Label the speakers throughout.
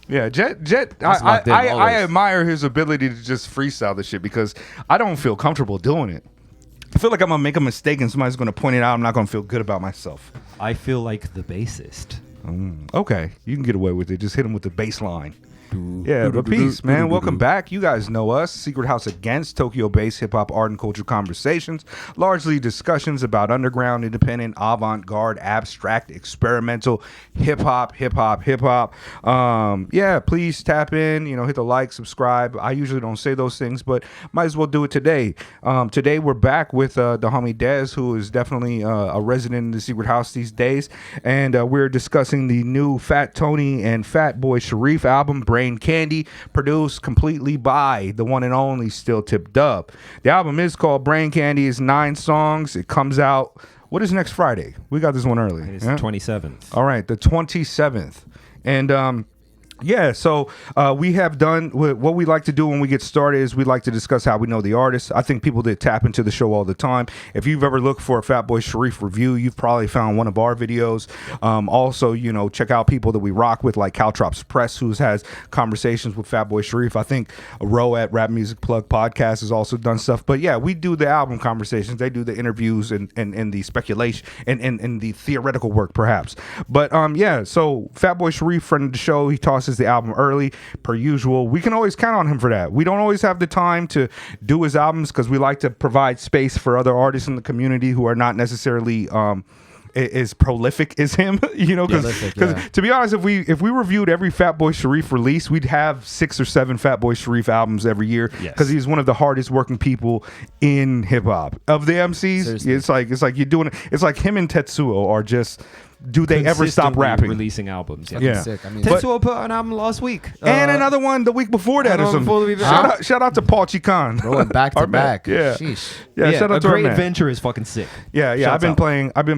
Speaker 1: Yeah, Jet. I admire his ability to just freestyle the shit because I don't feel comfortable doing it. I feel like I'm gonna make a mistake and somebody's gonna point it out. I'm not gonna feel good about myself.
Speaker 2: I feel like the bassist.
Speaker 1: Okay, you can get away with it. Just hit him with the bass line. Yeah, but peace, man. Welcome back. You guys know us. Secret House Against, Tokyo-based hip-hop art and culture conversations. Largely discussions about underground, independent, avant-garde, abstract, experimental, hip-hop. Yeah, please tap in, hit the like, subscribe. I usually don't say those things, but might as well do it today. Today we're back with the homie Dez, who is definitely a resident in the Secret House these days. And we're discussing the new Fat Tony and Fatboi Sharif album, Brain Candy, produced completely by the one and only Still Tip Dub. The album is called Brain Candy. It's 9 songs. It comes out, what is next Friday? We got this one early.
Speaker 2: It's the 27th.
Speaker 1: All right, the 27th. And yeah, so we have done what we like to do when we get started is we like to discuss how we know the artist. I think people that tap into the show all the time. If you've ever looked for a Fatboi Sharif review, you've probably found one of our videos. Also, check out people that we rock with like Caltrops Press, who has conversations with Fatboi Sharif. I think Ro at Rap Music Plug Podcast has also done stuff. But yeah, we do the album conversations. They do the interviews and the speculation and the theoretical work, perhaps. But yeah, so Fatboi Sharif, friend of the show, he tosses the album early per usual. We can always count on him for that. We don't always have the time to do his albums because we like to provide space for other artists in the community who are not necessarily as prolific as him, because to be honest, if we reviewed every Fatboi Sharif release, we'd have 6 or 7 Fatboi Sharif albums every year because he's one of the hardest working people in hip hop of the MCs. Seriously. It's like you're doing it. It's like him and Tetsuo are just. Do they ever stop rapping?
Speaker 2: Releasing albums.
Speaker 1: Yeah.
Speaker 3: Sick. I mean,
Speaker 2: Tetsuo put out an album last week.
Speaker 1: And another one the week before that or something. Shout out to Paul Chican.
Speaker 3: Rolling back to back.
Speaker 1: Yeah.
Speaker 3: Sheesh.
Speaker 1: Yeah, shout out to
Speaker 2: Great
Speaker 1: our man.
Speaker 2: Adventure is fucking sick.
Speaker 1: Yeah. I've been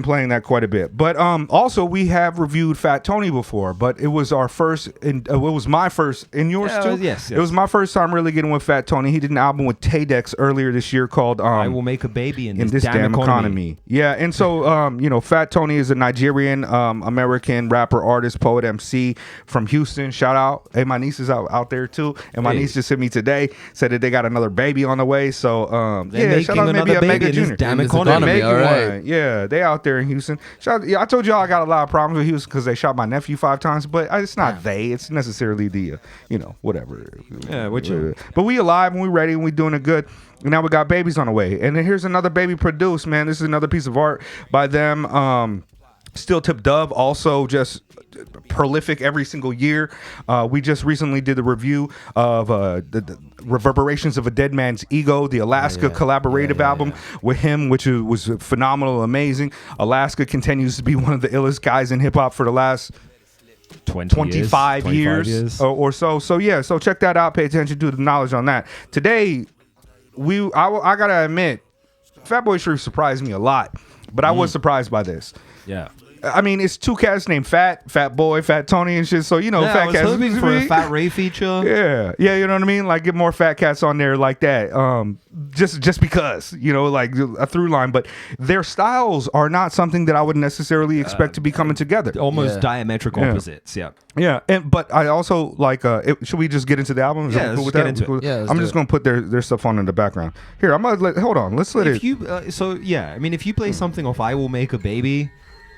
Speaker 1: playing that quite a bit. But also we have reviewed Fat Tony before, but it was our first it was my first and yours too.
Speaker 2: Yes.
Speaker 1: It was my first time really getting with Fat Tony. He did an album with Tay-Dex earlier this year called
Speaker 2: I Will Make a Baby in this damn economy.
Speaker 1: Yeah, and so Fat Tony is a Nigerian American rapper, artist, poet, MC from Houston. Shout out. Hey, my niece is out there too. And my niece just hit me today, said that they got another baby on the way. So shout out maybe a Mega Junior.
Speaker 2: Damn economy.
Speaker 3: All right.
Speaker 1: Yeah, they out there in Houston. I told y'all I got a lot of problems with Houston because they shot my nephew 5 times, but it's not it's necessarily the whatever.
Speaker 2: Yeah,
Speaker 1: but we alive and we ready and we doing it good. And now we got babies on the way. And then here's another baby produced, man. This is another piece of art by them. Still Tip Dub, also just prolific every single year. We just recently did the review of the Reverberations of a Dead Man's Ego, the Alaska collaborative album with him, which was phenomenal, amazing. Alaska continues to be one of the illest guys in hip hop for the last 25 years or so. So yeah, so check that out. Pay attention to the knowledge on that. Today, I gotta admit, Fatboi Sharif surprised me a lot, but I was surprised by this.
Speaker 2: Yeah.
Speaker 1: I mean, it's 2 cats named Fat Boy, Fat Tony and shit. So, Fat Cats.
Speaker 2: I was hoping for a Fat Ray feature.
Speaker 1: Yeah, you know what I mean? Like, get more Fat Cats on there like that. Just because, like a through line. But their styles are not something that I would necessarily expect to be coming together.
Speaker 2: Almost diametric opposites,
Speaker 1: Yeah, but I also like. Should we just get into the album?
Speaker 2: Let's get into it.
Speaker 3: Yeah,
Speaker 1: I'm just gonna put their stuff on in the background. Here, I'm gonna hold on. Let's let
Speaker 2: it. If you if you play something off I Will Make a Baby,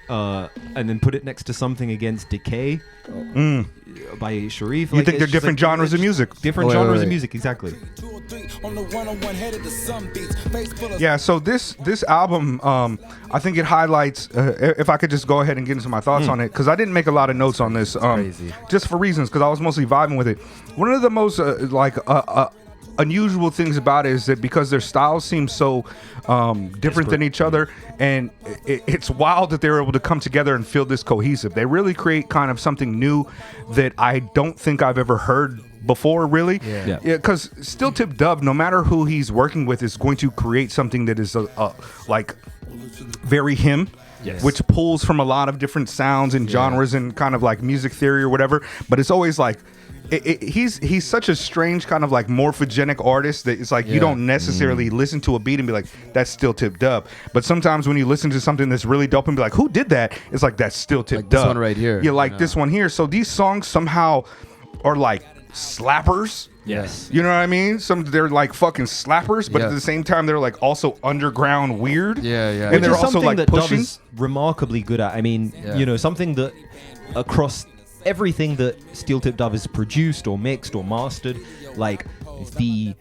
Speaker 2: and then put it next to something against Decay by Sharif.
Speaker 1: You think they're different genres of music?
Speaker 2: Different genres of music, exactly.
Speaker 1: Yeah, so this album, I think it highlights. If I could just go ahead and get into my thoughts on it, because I didn't make a lot of notes on this, just for reasons, because I was mostly vibing with it. One of the most unusual things about it is that because their styles seem so different than each other, and it's wild that they're able to come together and feel this cohesive. They really create kind of something new that I don't think I've ever heard before, really. Because Still Tip Dub, no matter who he's working with, is going to create something that is like very him. Yes. Which pulls from a lot of different sounds and genres and kind of like music theory or whatever, but it's always like he's such a strange kind of like morphogenic artist that it's like you don't necessarily listen to a beat and be like, that's Still Tip Dub. But sometimes when you listen to something that's really dope and be like, who did that? It's like, that's Still Tip Dub.
Speaker 3: This one right here.
Speaker 1: Yeah, like this one here. So these songs somehow are like slappers.
Speaker 2: Yes.
Speaker 1: You know what I mean? Some they're like fucking slappers, but at the same time they're like also underground weird.
Speaker 3: Yeah, yeah.
Speaker 1: And
Speaker 2: Which
Speaker 1: they're
Speaker 2: is
Speaker 1: also
Speaker 2: something
Speaker 1: like
Speaker 2: that Dove
Speaker 1: pushing.
Speaker 2: is remarkably good at. I mean, you know, something that across everything that Steel Tip Dove has produced or mixed or mastered, like the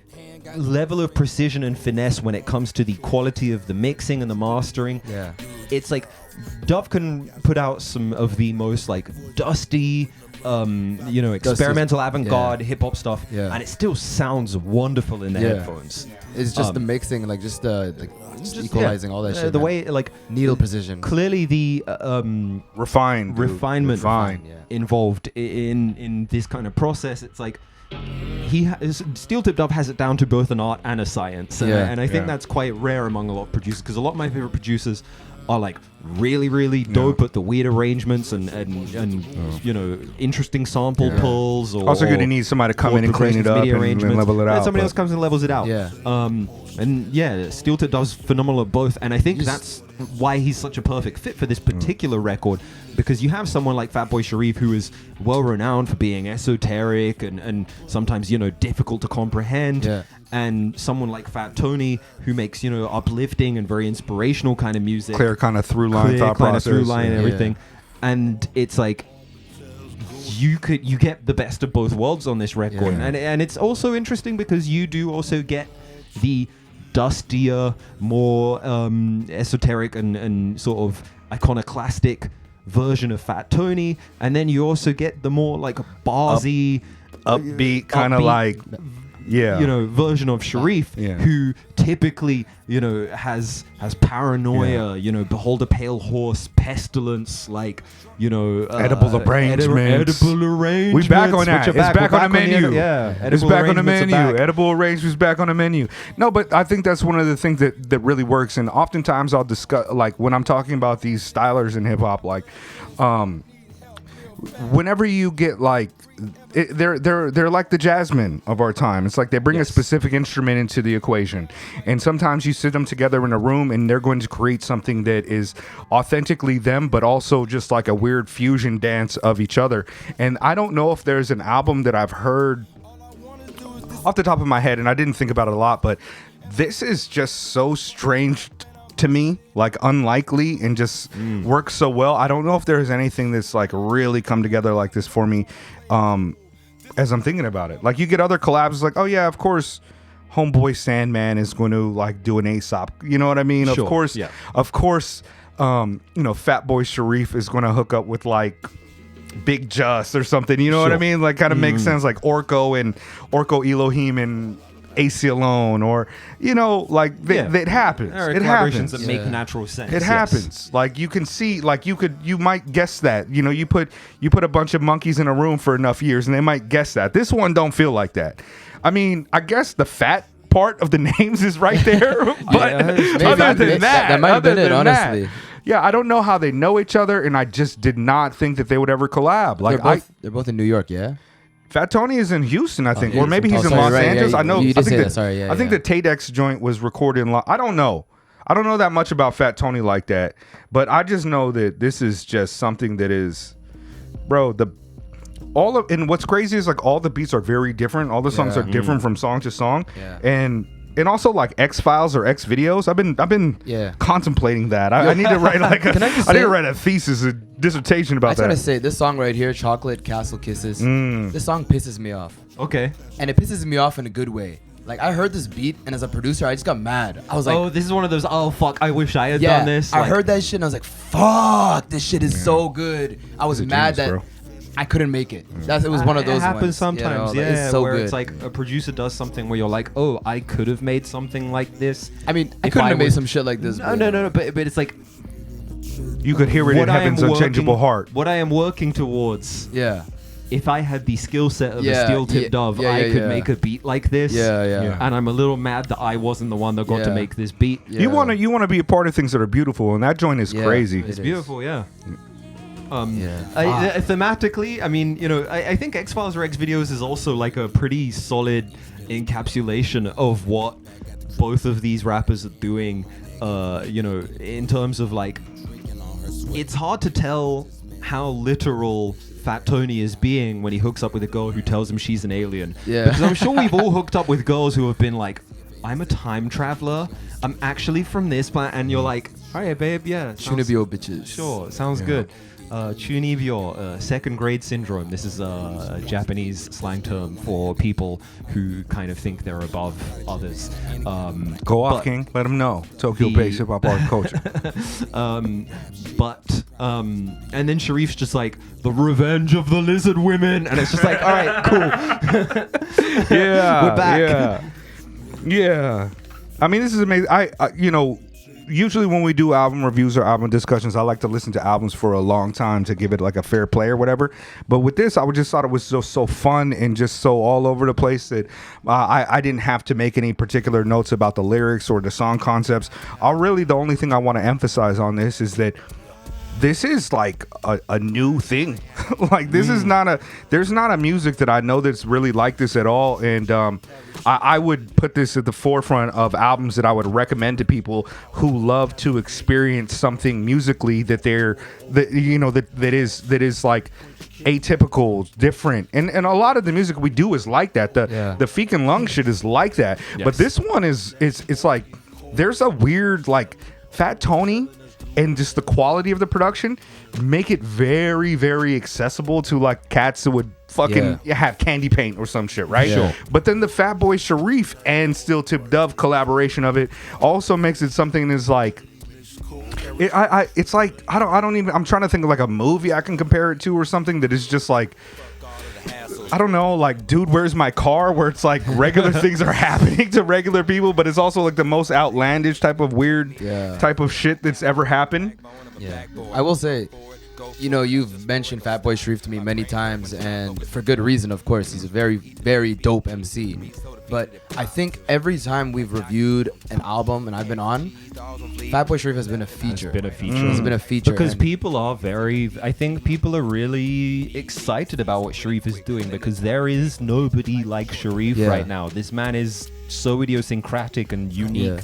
Speaker 2: level of precision and finesse when it comes to the quality of the mixing and the mastering.
Speaker 3: Yeah.
Speaker 2: It's like Dove can put out some of the most like dusty, you know, experimental avant-garde hip hop stuff, and it still sounds wonderful in the headphones.
Speaker 3: It's just the mixing, like just equalizing all that shit.
Speaker 2: The
Speaker 3: man.
Speaker 2: way like
Speaker 3: needle precision.
Speaker 2: Clearly the refinement involved in this kind of process. It's like Steel Tip Dove has it down to both an art and a science, and I think that's quite rare among a lot of producers, because a lot of my favorite producers are like really dope at the weird arrangements and you know, interesting sample pulls. Or
Speaker 1: also going to need somebody to come in and clean it up and level it out.
Speaker 2: And somebody else comes and levels it out.
Speaker 3: Yeah.
Speaker 2: And yeah, Steel Tip does phenomenal at both, and I think that's why he's such a perfect fit for this particular record, because you have someone like Fatboi Sharif, who is well renowned for being esoteric and sometimes, you know, difficult to comprehend, and someone like Fat Tony, who makes, you know, uplifting and very inspirational kind of music,
Speaker 1: clear kind of through line thought process,
Speaker 2: through line and everything, and it's like you get the best of both worlds on this record, and it's also interesting because you do also get the dustier, more esoteric and sort of iconoclastic version of Fat Tony, and then you also get the more like barsy,
Speaker 1: upbeat kind of like
Speaker 2: you know, version of Sharif, who typically, you know, has paranoia, you know, behold a pale horse, pestilence, like, you know,
Speaker 1: edible arrangements.
Speaker 2: Edible arrangements.
Speaker 1: We back on that. It's back on the menu. It's back on the menu. Edible arrangements back on the menu. No, but I think that's one of the things that really works. And oftentimes I'll discuss, like when I'm talking about these stylers in hip hop, like whenever you get like they're like the jazzmen of our time. It's like they bring a specific instrument into the equation, and sometimes you sit them together in a room and they're going to create something that is authentically them, but also just like a weird fusion dance of each other. And I don't know if there's an album that I've heard off the top of my head, and I didn't think about it a lot, but this is just so strange to me, like unlikely, and just works so well. I don't know if there's anything that's like really come together like this for me, as I'm thinking about it. Like you get other collabs, like, oh yeah, of course Homeboy Sandman is going to like do an Aesop, you know what I mean?
Speaker 2: Sure,
Speaker 1: of course, you know, Fatboi Sharif is going to hook up with like Big Just or something, you know what I mean? Like kind of makes sense, like Orko Elohim and AC Alone, or you know, like it happens.
Speaker 2: It happens that make natural sense.
Speaker 1: It happens. Like you can see, like you might guess that. You know, you put a bunch of monkeys in a room for enough years, and they might guess that. This one don't feel like that. I mean, I guess the fat part of the names is right there, but other than that
Speaker 3: might have been it, honestly.
Speaker 1: Yeah, I don't know how they know each other, and I just did not think that they would ever collab. Like
Speaker 3: they're both in New York, yeah.
Speaker 1: Fat Tony is in Houston, I think, or maybe he's in Los Angeles. I know. I think the Tadex joint was recorded in. I don't know. I don't know that much about Fat Tony like that, but I just know that this is just something that is, bro. And what's crazy is like all the beats are very different. All the songs are different from song to song, and also like X Files or X Videos. I've been contemplating that. I need to write like I need to write a thesis, a dissertation about that.
Speaker 3: I was gonna say this song right here, Chocolate Castle Kisses. This song pisses me off.
Speaker 2: Okay.
Speaker 3: And it pisses me off in a good way. Like I heard this beat, and as a producer, I just got mad. I was like,
Speaker 2: "Oh, this is one of those. Oh fuck! I wish I had done this."
Speaker 3: I heard that shit, and I was like, "Fuck! This shit is so good." I was mad that I couldn't make it. It was one of those. It happens
Speaker 2: sometimes,
Speaker 3: you know, it's so
Speaker 2: where
Speaker 3: good.
Speaker 2: It's like a producer does something where you're like, "Oh, I could have made something like this."
Speaker 3: I mean, I couldn't have made some shit like this.
Speaker 2: No. But it's like
Speaker 1: you could hear it in Heaven's Unchangeable Heart.
Speaker 2: What I am working towards.
Speaker 3: Yeah.
Speaker 2: If I had the skill set of a Steel Tip Dove, I could make a beat like this.
Speaker 3: Yeah.
Speaker 2: And I'm a little mad that I wasn't the one that got to make this beat.
Speaker 1: Yeah. You want to be a part of things that are beautiful, and that joint is crazy.
Speaker 2: It's beautiful, thematically, I mean, you know, I think X Files or X Videos is also like a pretty solid encapsulation of what both of these rappers are doing. You know, in terms of like, it's hard to tell how literal Fat Tony is being when he hooks up with a girl who tells him she's an alien.
Speaker 3: Yeah.
Speaker 2: Because I'm sure we've all hooked up with girls who have been like, I'm a time traveler. I'm actually from this planet. And you're like, all right, babe, yeah.
Speaker 3: Chunibyo bitches.
Speaker 2: Sure, sounds good. Chunibyo, second grade syndrome. This is a Japanese slang term for people who kind of think they're above others.
Speaker 1: Go off, King. Let them know. Tokyo-based hip-hop art culture.
Speaker 2: And then Sharif's just like, the revenge of the lizard women. And it's just like, all right, cool.
Speaker 1: Yeah.
Speaker 2: We're back.
Speaker 1: Yeah. I mean, this is amazing. I usually when we do album reviews or album discussions, I like to listen to albums for a long time to give it like a fair play or whatever. But with this, I just thought it was so fun and just so all over the place that I didn't have to make any particular notes about the lyrics or the song concepts. The only thing I want to emphasize on this is that this is like a new thing. Like this is there's not a music that I know that's really like this at all. And I would put this at the forefront of albums that I would recommend to people who love to experience something musically that is like atypical, different. And a lot of the music we do is like that. The Feek and Lung shit is like that. Yes. But this one it's like there's a weird like Fat Tony and just the quality of the production make it very, very accessible to like cats that would fucking have candy paint or some shit, right?
Speaker 3: Sure.
Speaker 1: But then the Fatboi Sharif and Still Tip Dove collaboration of it also makes it something that's like it's like I don't even, I'm trying to think of like a movie I can compare it to or something that is just like, I don't know, like Dude, Where's My Car, where it's like regular things are happening to regular people, but it's also like the most outlandish type of weird type of shit that's ever happened.
Speaker 3: Yeah, I will say, you've mentioned Fatboi Sharif to me many times, and for good reason, of course. He's a very, very dope MC. But I think every time we've reviewed an album and I've been on, Fatboi Sharif has been a feature. It's been a feature.
Speaker 2: Because people are I think people are really excited about what Sharif is doing, because there is nobody like Sharif right now. This man is so idiosyncratic and unique.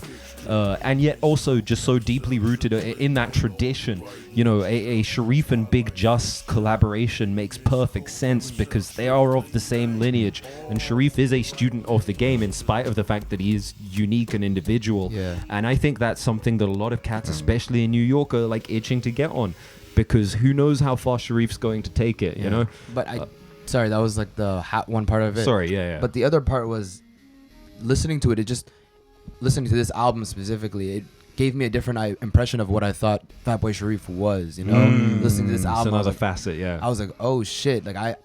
Speaker 2: And yet also just so deeply rooted in that tradition. A Sharif and Big Just collaboration makes perfect sense because they are of the same lineage, and Sharif is a student of the game in spite of the fact that he is unique and individual. And I think that's something that a lot of cats, especially in New York, are like itching to get on, because who knows how far Sharif's going to take it, you know?
Speaker 3: But sorry, that was like the one part of it.
Speaker 2: Sorry, yeah.
Speaker 3: But the other part was listening to it, listening to this album specifically, it gave me a different impression of what I thought Fatboi Sharif was, listening to this album.
Speaker 2: It's another facet,
Speaker 3: I was like, oh shit, like I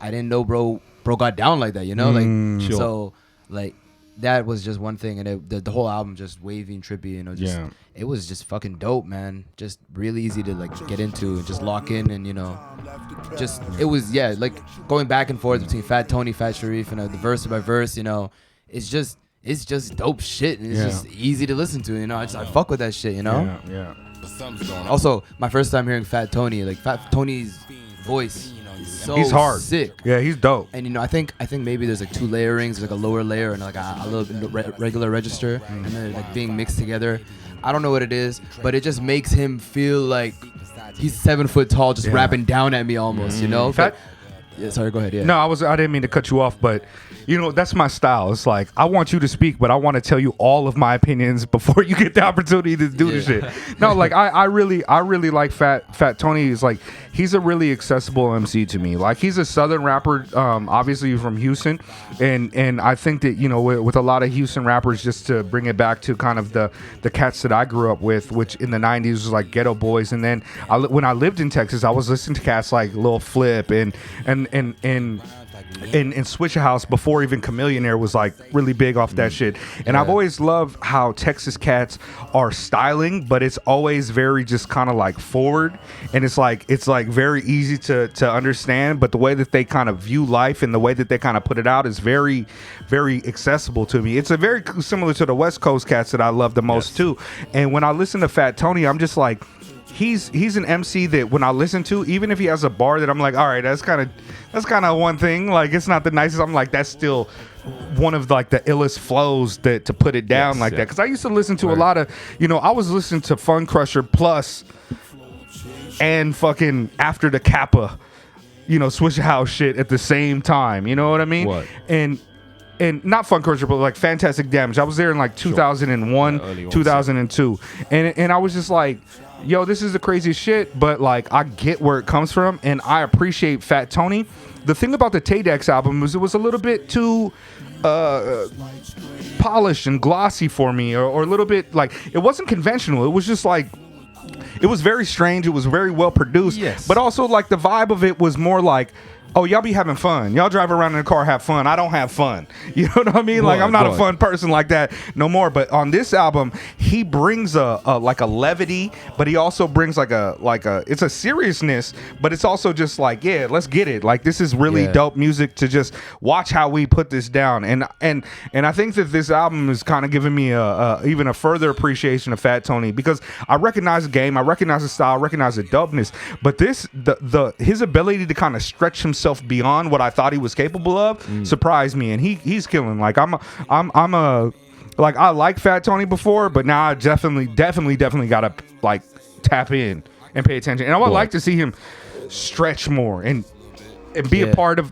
Speaker 3: didn't know bro got down like that,
Speaker 2: Sure.
Speaker 3: So like that was just one thing, and the whole album just wavy and trippy, it was just fucking dope, man. Just really easy to like get into and just lock in, and it was like going back and forth between Fat Tony, Fat Sharif, and the verse by verse, it's just dope shit, and it's just easy to listen to, I fuck with that shit,
Speaker 1: Yeah.
Speaker 3: Also, my first time hearing Fat Tony, like Fat Tony's voice is so
Speaker 1: he's hard.
Speaker 3: sick.
Speaker 1: Yeah, he's dope.
Speaker 3: And I think maybe there's like two layerings, like a lower layer and like a little regular register, and then like being mixed together. I don't know what it is, but it just makes him feel like he's 7 foot tall, just rapping down at me almost, sorry, go ahead. Yeah.
Speaker 1: No, I didn't mean to cut you off, but that's my style. It's like I want you to speak, but I want to tell you all of my opinions before you get the opportunity to do the shit. No, like I really like Fat Tony. Is like he's a really accessible MC to me. Like he's a Southern rapper, obviously from Houston, and I think that with a lot of Houston rappers, just to bring it back to kind of the cats that I grew up with, which in the '90s was like Ghetto Boys, and then when I lived in Texas, I was listening to cats like Lil Flip and Swisher House before even Chameleonaire was like really big off that shit. And I've always loved how Texas cats are styling, but it's always very just kind of like forward, and it's like very easy to understand, but the way that they kind of view life and the way that they kind of put it out is very, very accessible to me. It's a very similar to the West Coast cats that I love the most too. And when I listen to Fat Tony, I'm just like, he's an MC that when I listen to, even if he has a bar that I'm like, all right, that's kind of one thing, like it's not the nicest, I'm like, that's still one of like the illest flows to put it down that, because I used to listen to a lot of, I was listening to Fun Crusher Plus and fucking After the Kappa Swisha House shit at the same time. You know what I mean?
Speaker 2: What?
Speaker 1: And not Funk Culture, but like Fantastic Damage. I was there in like 2001, 2002, and I was just like, yo, this is the craziest shit. But like, I get where it comes from, and I appreciate Fat Tony. The thing about the Tay-Dex album was it was a little bit too polished and glossy for me, or a little bit like it wasn't conventional. It was just like. It was very strange. It was very well produced.
Speaker 2: Yes.
Speaker 1: But also, like, the vibe of it was more like, oh, y'all be having fun. Y'all drive around in the car, have fun. I don't have fun. You know what I mean? Like, I'm not a fun person like that no more. But on this album, he brings a levity, but he also brings like a it's a seriousness, but it's also just like, yeah, let's get it. Like, this is really dope music to just watch how we put this down. And I think that this album is kind of giving me even a further appreciation of Fat Tony, because I recognize the game, I recognize the style, I recognize the dopeness, but his ability to kind of stretch himself beyond what I thought he was capable of surprised me, and he's killing. Like I like Fat Tony before, but now I definitely gotta like tap in and pay attention, and I would like to see him stretch more and be a part of.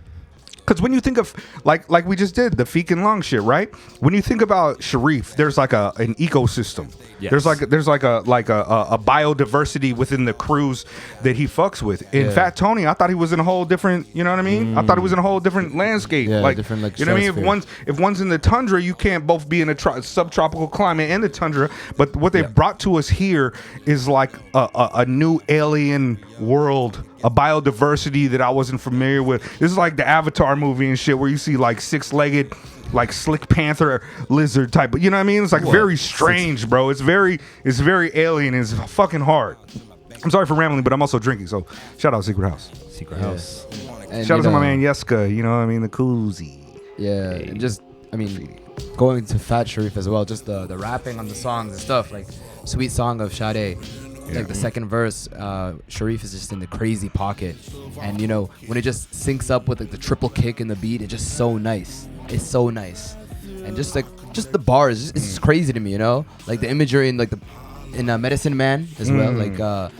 Speaker 1: Because when you think of like we just did the Feek and Long shit, right? When you think about Sharif, there's like an ecosystem. Yes. There's like a biodiversity within the crews that he fucks with. In Fat Tony, I thought he was in a whole different, you know what I mean? I thought he was in a whole different landscape.
Speaker 3: Yeah,
Speaker 1: like
Speaker 3: different, like,
Speaker 1: you know what I mean? If one's in the tundra, you can't both be in a subtropical climate and the tundra. But what they've brought to us here is like a new alien world, a biodiversity that I wasn't familiar with. This is like the Avatar movie and shit, where you see like 6-legged, like slick panther lizard type. But you know what I mean? It's like very strange, bro. It's very alien. It's fucking hard. I'm sorry for rambling, but I'm also drinking. So shout out Secret House.
Speaker 3: And,
Speaker 1: shout out to my man Yeska. You know what I mean? The koozie.
Speaker 3: Yeah, and just going to Fat Sharif as well. Just the rapping on the songs and stuff, like Sweet Song of Sade. Like the second verse, Sharif is just in the crazy pocket, and when it just syncs up with like the triple kick in the beat, it's just so nice. It's so nice, and just the bars, it's just crazy to me. Like the imagery in Medicine Man as well, like the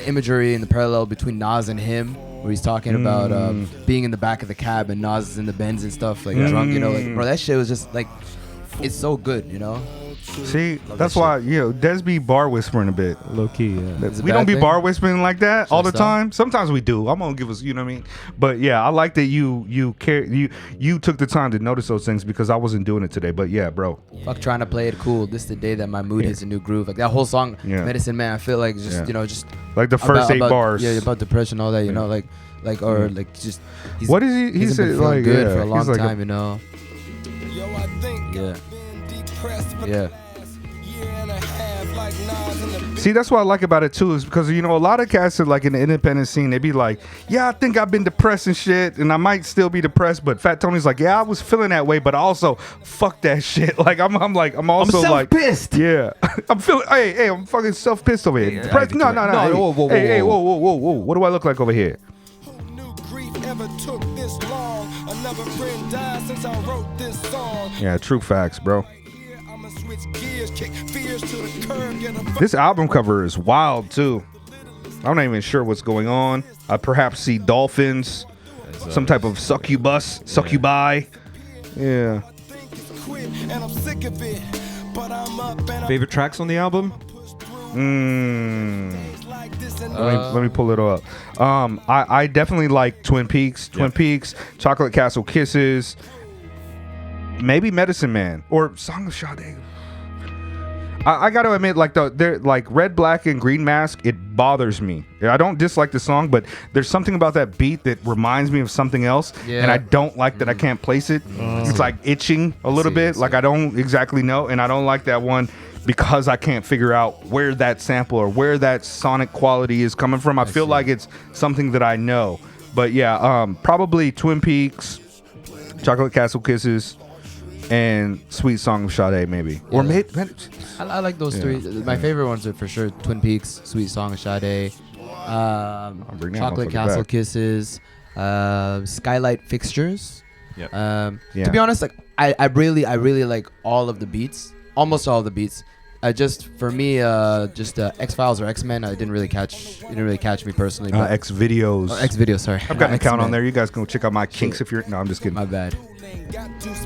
Speaker 3: imagery and the parallel between Nas and him, where he's talking about being in the back of the cab and Nas is in the Benz and stuff, like drunk. Like, bro, that shit was just like, it's so good.
Speaker 1: See, that's why Des be bar whispering a bit,
Speaker 2: low key. Yeah.
Speaker 1: We don't be bar whispering like that all the time. Sometimes we do. I'm gonna give us, you know what I mean. But yeah, I like that you took the time to notice those things, because I wasn't doing it today. But yeah, bro.
Speaker 3: Fuck trying to play it cool. This is the day that my mood hits a new groove. Like that whole song, Medicine Man. I feel like just just
Speaker 1: like the first eight bars.
Speaker 3: Yeah, about depression, all that. Like just.
Speaker 1: What is he? He said like
Speaker 3: good for a long time. Yeah.
Speaker 1: See, that's what I like about it too, is because a lot of cats are like in the independent scene, they be like, yeah, I think I've been depressed and shit, and I might still be depressed, but Fat Tony's like, yeah, I was feeling that way, but also fuck that shit. Like I'm also like
Speaker 2: self-pissed.
Speaker 1: Yeah. I'm feeling I'm fucking self-pissed over here. Depressed? No. Hey, whoa. What do I look like over here? Yeah, true facts, bro. This album cover is wild too. I'm not even sure what's going on. I perhaps see dolphins, some type of succubi. Yeah.
Speaker 2: Favorite tracks on the album?
Speaker 1: Let me pull it up. I definitely like Twin Peaks, Chocolate Castle Kisses, maybe Medicine Man, or Song of Sade. I got to admit, they're like Red, Black, and Green Mask, it bothers me. I don't dislike the song, but there's something about that beat that reminds me of something else, and I don't like that I can't place it. It's like itching a little bit, like I don't exactly know, and I don't like that one because I can't figure out where that sample or where that sonic quality is coming from. I feel like it's something that I know. But yeah, probably Twin Peaks, Chocolate Castle Kisses, and Sweet Song of Sade, maybe. Or
Speaker 3: I like those three. My favorite ones are for sure Twin Peaks, Sweet Song of Sade, Chocolate Castle Kisses, Skylight Fixtures. To be honest, like I really like all of the beats, almost all of the beats. I just for me, just X-Files or X-Men. It didn't really catch me personally. But
Speaker 1: X videos.
Speaker 3: X videos. Sorry,
Speaker 1: I've got an account on
Speaker 3: X-Men.
Speaker 1: there. You guys can check out my kinks if you're. No, I'm just kidding.
Speaker 3: My bad.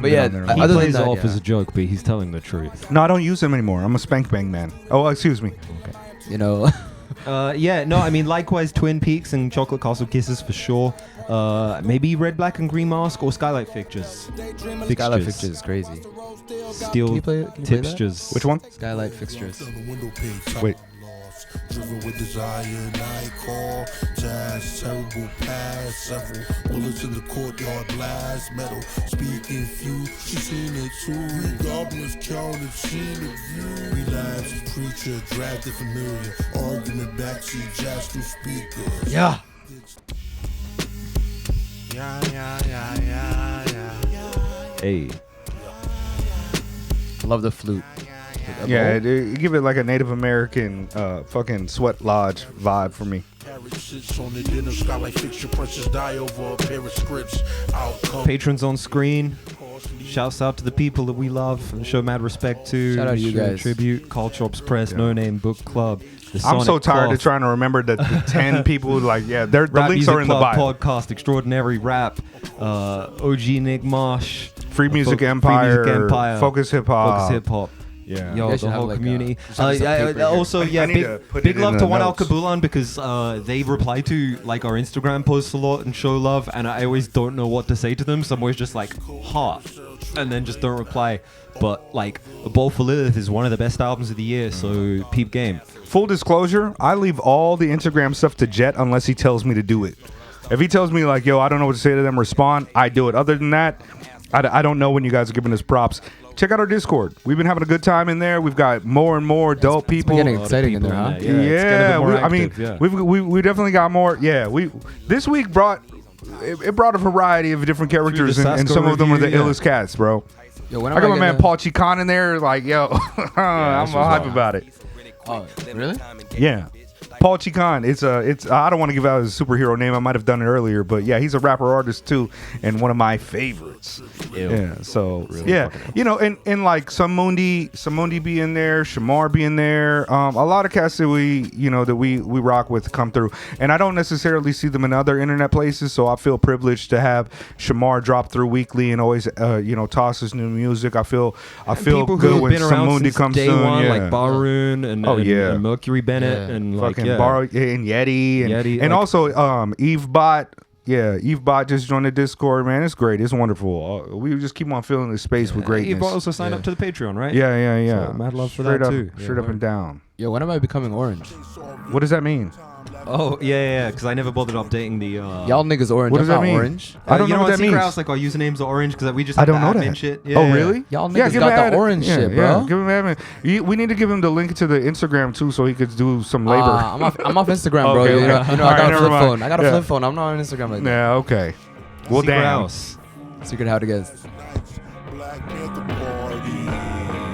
Speaker 3: But yeah,
Speaker 1: He
Speaker 2: He
Speaker 3: other than
Speaker 2: plays
Speaker 3: that,
Speaker 2: off as a joke, but he's telling the truth.
Speaker 1: No, I don't use them anymore. I'm a spank bang man. Oh, excuse me.
Speaker 3: you know.
Speaker 2: Yeah, no, I mean, likewise, Twin Peaks and Chocolate Castle Kisses for sure. Maybe Red, Black, and Green Mask or Skylight Fixtures.
Speaker 3: Skylight Fixtures is crazy.
Speaker 2: Steel
Speaker 3: Can you play that?
Speaker 2: Tipstures.
Speaker 1: Which one?
Speaker 3: Skylight Fixtures.
Speaker 1: Wait.
Speaker 4: Driven with desire, night call, jazz, terrible past, several bullets in the courtyard, blast, metal, speaking few, she seen it too, goblins counted, seen it view, relapse, preacher, dragged it familiar, argument back, she jazz through speakers.
Speaker 3: Yeah.
Speaker 2: Hey.
Speaker 3: Love the flute.
Speaker 1: Yeah, it give it like a Native American fucking sweat lodge vibe for me.
Speaker 2: Patrons on screen. Shouts out to the people that we love and show mad respect to.
Speaker 3: Shout out to you
Speaker 2: Show
Speaker 3: guys.
Speaker 2: Tribute, Caltrops Press, Noname Book Club. The
Speaker 1: I'm so
Speaker 2: Sonic
Speaker 1: tired
Speaker 2: Cloth,
Speaker 1: of trying to remember the 10 people. Like, yeah, the
Speaker 2: Rap
Speaker 1: links
Speaker 2: Music
Speaker 1: are in the
Speaker 2: Club
Speaker 1: bio.
Speaker 2: Podcast, Extraordinary Rap, OG Nick Marsh,
Speaker 1: Free Music
Speaker 2: Free
Speaker 1: Empire,
Speaker 2: Music Empire,
Speaker 1: Focus Hip Hop.
Speaker 2: Focus Hip Hop.
Speaker 1: Yeah.
Speaker 2: Yo,
Speaker 3: You guys
Speaker 2: the
Speaker 3: should have
Speaker 2: whole
Speaker 3: like
Speaker 2: community.
Speaker 3: Also,
Speaker 2: Yeah,
Speaker 1: I need to put
Speaker 2: big
Speaker 1: it in
Speaker 2: love
Speaker 1: the
Speaker 2: to One Al
Speaker 1: notes.
Speaker 2: Kabulan because they reply to like our Instagram posts a lot and show love, and I always don't know what to say to them, so I'm always just like, ha, and then just don't reply. But like, A Bowl for Lilith is one of the best albums of the year, so peep game.
Speaker 1: Full disclosure, I leave all the Instagram stuff to Jet unless he tells me to do it. If he tells me like, yo, I don't know what to say to them, respond, I do it. Other than that, I don't know when you guys are giving us props. Check out our Discord. We've been having a good time in there. We've got more and more dope people.
Speaker 3: getting
Speaker 2: A lot of
Speaker 3: exciting in
Speaker 2: people
Speaker 3: there, huh?
Speaker 2: Yeah, it's getting a bit more
Speaker 1: I mean,
Speaker 2: active, yeah.
Speaker 1: we definitely got more. Yeah, this week brought a variety of different characters,
Speaker 2: the
Speaker 1: and
Speaker 2: Sasko
Speaker 1: some of them are the
Speaker 2: review, yeah.
Speaker 1: illest cats, bro.
Speaker 3: Yo, when
Speaker 1: I got my man Paul Chicon in there, like, yo, I'm
Speaker 2: this was
Speaker 1: hype
Speaker 2: wild.
Speaker 1: about it.
Speaker 3: Oh, really?
Speaker 1: Yeah. Paul Chicon, it's I don't want to give out his superhero name. I might have done it earlier, but yeah, he's a rapper artist too, and one of my favorites.
Speaker 2: Ew.
Speaker 1: Yeah, so
Speaker 2: Really
Speaker 1: yeah,
Speaker 2: fucking
Speaker 1: you know, and like Samundi be in there, Shamar be in there. A lot of cats that we rock with come through, and I don't necessarily see them in other internet places, so I feel privileged to have Shamar drop through weekly and always toss his new music. I feel
Speaker 2: People who
Speaker 1: good
Speaker 2: have
Speaker 1: when
Speaker 2: been around
Speaker 1: Samundi
Speaker 2: since
Speaker 1: comes
Speaker 2: day
Speaker 1: soon.
Speaker 2: one,
Speaker 1: Yeah.
Speaker 2: like Barun and,
Speaker 1: Oh, yeah.
Speaker 2: and Mercury Bennett
Speaker 3: Yeah.
Speaker 2: and like
Speaker 1: Fucking
Speaker 2: yeah.
Speaker 1: Bar and Yeti and
Speaker 2: Yeti,
Speaker 1: and
Speaker 2: like-
Speaker 1: also Eve Bot. Yeah, Eve Bot just joined the Discord, man. It's great. It's wonderful. We just keep on filling the space with
Speaker 2: You
Speaker 1: greatness.
Speaker 2: also signed up to the Patreon, right?
Speaker 1: Yeah.
Speaker 2: So, mad love for
Speaker 1: Straight
Speaker 2: that
Speaker 1: up,
Speaker 2: too.
Speaker 1: Straight
Speaker 2: Yeah,
Speaker 1: up and down.
Speaker 3: Yo, when am I becoming orange?
Speaker 1: What does that mean?
Speaker 2: Oh yeah, because I never bothered updating the.
Speaker 3: Y'all niggas orange.
Speaker 1: What does
Speaker 3: I'm
Speaker 1: that
Speaker 3: not
Speaker 1: mean?
Speaker 3: orange.
Speaker 1: I don't
Speaker 2: you
Speaker 1: know what
Speaker 2: on
Speaker 1: that
Speaker 2: Secret
Speaker 1: means.
Speaker 2: House, like our usernames are orange because we just
Speaker 1: I
Speaker 2: have
Speaker 1: don't know
Speaker 2: the admin
Speaker 1: that.
Speaker 2: shit.
Speaker 1: Oh,
Speaker 2: Yeah.
Speaker 1: really?
Speaker 3: Y'all
Speaker 1: Yeah,
Speaker 3: niggas
Speaker 1: give
Speaker 3: got
Speaker 1: him
Speaker 3: the
Speaker 1: admin.
Speaker 3: orange
Speaker 1: Yeah,
Speaker 3: shit,
Speaker 1: yeah.
Speaker 3: bro.
Speaker 1: Give him admin. We need to give him the link to the Instagram too, so he could do some labor.
Speaker 3: I'm off Instagram, bro.
Speaker 1: Okay,
Speaker 3: You know,
Speaker 1: okay.
Speaker 3: I got
Speaker 1: Alright,
Speaker 3: a
Speaker 1: never
Speaker 3: flip
Speaker 1: mind.
Speaker 3: phone. I got a
Speaker 1: Yeah.
Speaker 3: flip phone. I'm not on Instagram like that.
Speaker 1: Yeah, okay. Well,
Speaker 2: Secret
Speaker 1: damn.
Speaker 2: House.
Speaker 3: Secret how to get.
Speaker 4: Black Panther Party.